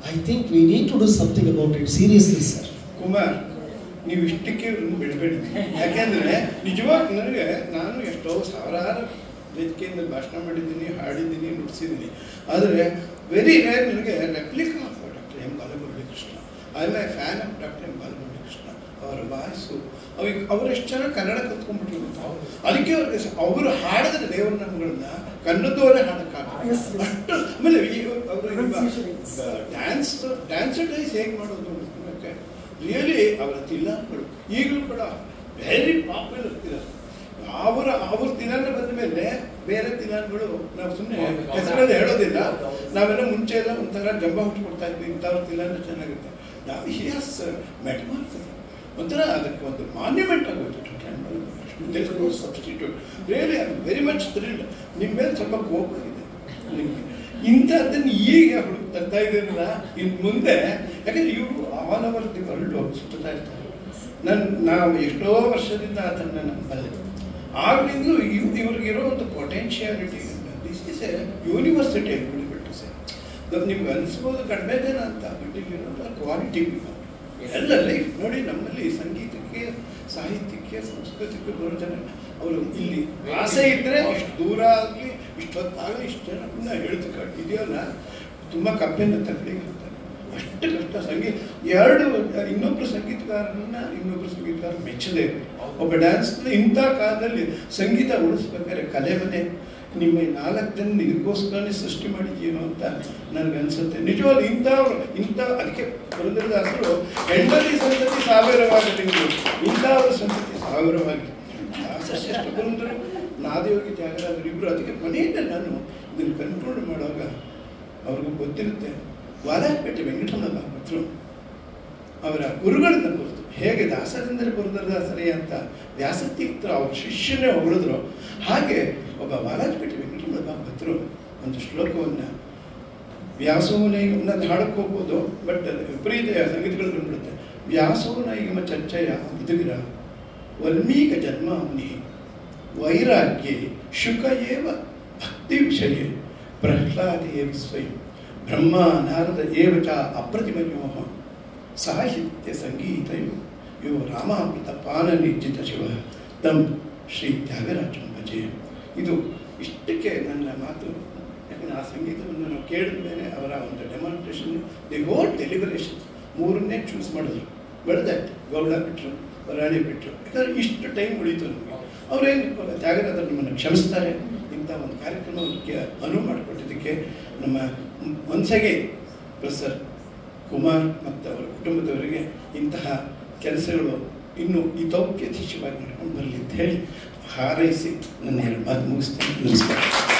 I think we need to do something about it seriously, sir. Kumar, ನೀವು ಇಷ್ಟಕ್ಕೆ ಬಿಡಬೇಡಿ. ಯಾಕೆಂದರೆ ನಿಜವಾಗ ನನಗೆ ನಾನು ಎಷ್ಟೋ ಸಾವಿರಾರು ವೇದಿಕೆಯಿಂದ ಭಾಷಣ ಮಾಡಿದ್ದೀನಿ, ಹಾಡಿದ್ದೀನಿ, ನುಡಿಸಿದ್ದೀನಿ. ಆದರೆ ವೆರಿ ರೇರ್ ನನಗೆ replica of doctor M Balamurali Krishna. I am A fan of doctor M Balamurali Krishna. ಅವರ ವಾಯ್ಸು ಅವರೆಷ್ಟು ಚೆನ್ನಾಗಿ ಕನ್ನಡ ಕಲ್ತ್ಕೊಂಡ್ಬಿಟ್ರು ಅಂತ. ಅದಕ್ಕೆ ಅವ್ರಿಗೆ ಅವರು ಹಾಡಿದ್ರೆ ದೇವರ ನಾಮಗಳನ್ನ ಕನ್ನಡದವರೇ ಹಾಡಕ್ಕಾಗಲ್ಲ ಅಷ್ಟು. ಆಮೇಲೆ ಅವರು ಡ್ಯಾನ್ಸ್ ಹೇಗೆ ಮಾಡೋದು ಅನ್ನೋದಕ್ಕೆ ರಿಯಲಿ ಅವರ ತಿಲಾನ್ಗಳು ಈಗಲೂ ಕೂಡ ವೆರಿ ಪಾಪ್ಯುಲರ್ ತಿಲಾನ್. ಅವ್ರ ತಿಲಾನ ಬಂದ ಮೇಲೆ ಬೇರೆ ತಿಲಾನ್ಗಳು ನಾವು ಸುಮ್ಮನೆ ಹೆಸರುಗಳು ಹೇಳೋದಿಲ್ಲ. ನಾವೆಲ್ಲ ಮುಂಚೆ ಎಲ್ಲ ಒಂಥರ ಜಂಬ ಹುಟ್ಕೊಡ್ತಾ ಇದ್ವಿ, ಇಂಥವ್ರ ತಿಲಾನ ಚೆನ್ನಾಗಿರುತ್ತೆ. ನಾವು ಹಿಯಾಸ್ ಮೆಟಮಾರ್ಫಸ್ ಒಂಥರ ಅದಕ್ಕೆ ಒಂದು ಮಾನ್ಯುಮೆಂಟ್ ಆಗೋಯ್ತು. Substitute really I am very much thrilled. ನಿಮ್ಮ ಮೇಲೆ ಸ್ವಲ್ಪ ಕೋಪ ಇದೆ ನಿಮಗೆ. ಇಂಥದ್ದನ್ನು ಈಗ ಹುಡುಕಿ ತರ್ತಾ ಇದ್ದೀರಲ್ಲ ಇನ್ನು ಮುಂದೆ. ಯಾಕಂದರೆ ಇವರು ಆನ್ ಅವರ್ ದಿ ವರ್ಲ್ಡ್ ಸುತ್ತಾ ಇರ್ತಾರೆ. ನಾವು ಎಷ್ಟೋ ವರ್ಷದಿಂದ ಅದನ್ನು ನಂಬಲ್ಲ. ಆಗಲಿಂದಲೂ ಇವ್ರಿಗಿರೋ ಒಂದು potentiality. This is a university to say. ನಿಮ್ಗೆ ಅನಿಸ್ಬೋದು ಕಡಿಮೆ ಜನ ಅಂತ, ಬಟ್ ಇಲ್ಲಿರೋದು ಕ್ವಾಲಿಟಿ ಎಲ್ಲ ಲೈಫ್ ನೋಡಿ. ನಮ್ಮಲ್ಲಿ ಸಂಗೀತಕ್ಕೆ, ಸಾಹಿತ್ಯಕ್ಕೆ, ಸಂಸ್ಕೃತಿಗೆ ಬರೋ ಜನ ಅವರು ಇಲ್ಲಿ ಆಸೆ ಇದ್ದರೆ ಇಷ್ಟು ದೂರ ಆಗಲಿ, ಇಷ್ಟೊತ್ತಾಗಲಿ, ಇಷ್ಟು ಜನನ್ನ ಹೇಳ್ತಕ್ಕ ಇದೆಯಲ್ಲ, ತುಂಬ ಕಪ್ಪೆನ ತಕ್ಕಡಿಗೆ ಇರ್ತಾರೆ. ಅಷ್ಟು ಕಷ್ಟ ಸಂಗೀತ. ಇನ್ನೊಬ್ಬರು ಸಂಗೀತಗಾರ ಮೆಚ್ಚದೇ ಇರಲಿ. ಒಬ್ಬ ಡ್ಯಾನ್ಸ್ ಇಂಥ ಕಾಲದಲ್ಲಿ ಸಂಗೀತ ಉಳಿಸ್ಬೇಕಾದ್ರೆ ಕಲೆ ಮನೆ ನಿಮ್ಮ 4 ಜನ ಇದಕ್ಕೋಸ್ಕರನೇ ಸೃಷ್ಟಿ ಮಾಡಿದ್ದೀನೋ ಅಂತ ನನಗನ್ಸುತ್ತೆ. ನಿಜವಾಗ್ಲೂ ಇಂಥ ಅದಕ್ಕೆ ಪುರಂದರದಾಸರು ಹೆಂಡತಿ ಸಂತತಿ ಸಾವಿರವಾಗಲಿ, ಇಂಥವ್ರ ಸಂತತಿ ಸಾವಿರವಾಗಲಿ. ದಾಸಶ್ರೇಷ್ಠ ಪುರಂದರು, ನಾದಯೋಗಿ ತ್ಯಾಗರಾಜರು ಇಬ್ಬರು. ಅದಕ್ಕೆ ಮನೆಯಿಂದ ನಾನು ಇದನ್ನು ಕಂಟ್ರೋಲ್ ಮಾಡುವಾಗ ಅವ್ರಿಗೂ ಗೊತ್ತಿರುತ್ತೆ. ವಾಲಾಪೇಟೆ ವೆಂಕಟರಮಣ ಭಾಗವತರು ಅವರ ಗುರುಗಳನ್ನ ಕುರಿತು ಹೇಗೆ ದಾಸರೆಂದರೆ ಪುರಂದರದಾಸರೇ ಅಂತ ವ್ಯಾಸತೀರ್ಥರು ಅವ್ರ ಶಿಷ್ಯನೇ ಹೊಗಳಿದ್ರು, ಹಾಗೆ ಒಬ್ಬ ವಾಲಾಪೇಟೆ ವೆಂಕಟರಮಣ ಭಾಗವತರು ಒಂದು ಶ್ಲೋಕವನ್ನು ವ್ಯಾಸೋನೈಗಮನ ಹಾಡಕ್ಕೆ ಹೋಗ್ಬೋದು, ಬಟ್ ವಿಪರೀತ ಸಂಗೀತಗಳು ಬಂದ್ಬಿಡುತ್ತೆ. ವ್ಯಾಸೋನೈಗಮ ಚರ್ಚೆಯ ಇದುಗಿರ ವಲ್ಮೀಕ ಜನ್ಮಾಮ್ನಿ ವೈರಾಗ್ಯೆ ಶುಕ ಏವ ಭಕ್ತಿ ವಿಷಯ ಪ್ರಹ್ಲಾದೇ ಸ್ವಯಂ ಬ್ರಹ್ಮ ನಾರದ ಏವ ಚ ಅಪ್ರತಿಮಯೋ ಸಾಹಿತ್ಯ ಸಂಗೀತಯೋ ಯೋ ರಾಮಾಮೃತ ಪಾನ ನಿರ್ಜಿತ ಶಿವ ತಂ ಶ್ರೀ ತ್ಯಾಗರಾಜಂ ಭಜೆ. ಇದು ಇಷ್ಟಕ್ಕೆ ನನ್ನ ಮಾತು. ಯಾಕಂದರೆ ಆ ಸಂಗೀತವನ್ನು ನಾವು ಕೇಳಿದ ಮೇಲೆ ಅವರ ಒಂದು ಡೆಮಾನ್ಸ್ಟ್ರೇಷನ್, ದಿ ಹೋಲ್ ಡೆಲಿಬರೇಷನ್ 3ನೇ ಚೂಸ್ ಮಾಡಿದ್ರು. ಬೆಳೆದಾಯ್ತು, ಗೌಡ ಬಿಟ್ಟರು, ರಾಣಿ ಬಿಟ್ಟರು. ಯಾಕಂದರೆ ಇಷ್ಟು ಟೈಮ್ ಉಳೀತು ನಮಗೆ. ಅವರೇನು ತ್ಯಾಗರಾಜರು ನಮ್ಮನ್ನು ಕ್ಷಮಿಸ್ತಾರೆ. ಇಂಥ ಒಂದು ಕಾರ್ಯಕ್ರಮಕ್ಕೆ ಅನುವು ಮಾಡಿಕೊಟ್ಟಿದ್ದಕ್ಕೆ ನಮ್ಮ ಮನಸ್ಸಿಗೆ ಪ್ರೊಫೆಸರ್ ಕುಮಾರ್ ಮತ್ತು ಅವರ ಕುಟುಂಬದವರಿಗೆ ಇಂತಹ ಕೆಲಸಗಳು ಇನ್ನೂ ಹಿತೋಪದೇಶವಾಗಿ ನಡ್ಕೊಂಡು ಬರಲಿ ಅಂತ ಹೇಳಿ ಹಾರೈಸಿ ನನ್ನ 2 ಮಾತು ಮುಗಿಸ್ತೇನೆ. ನಮಸ್ಕಾರ.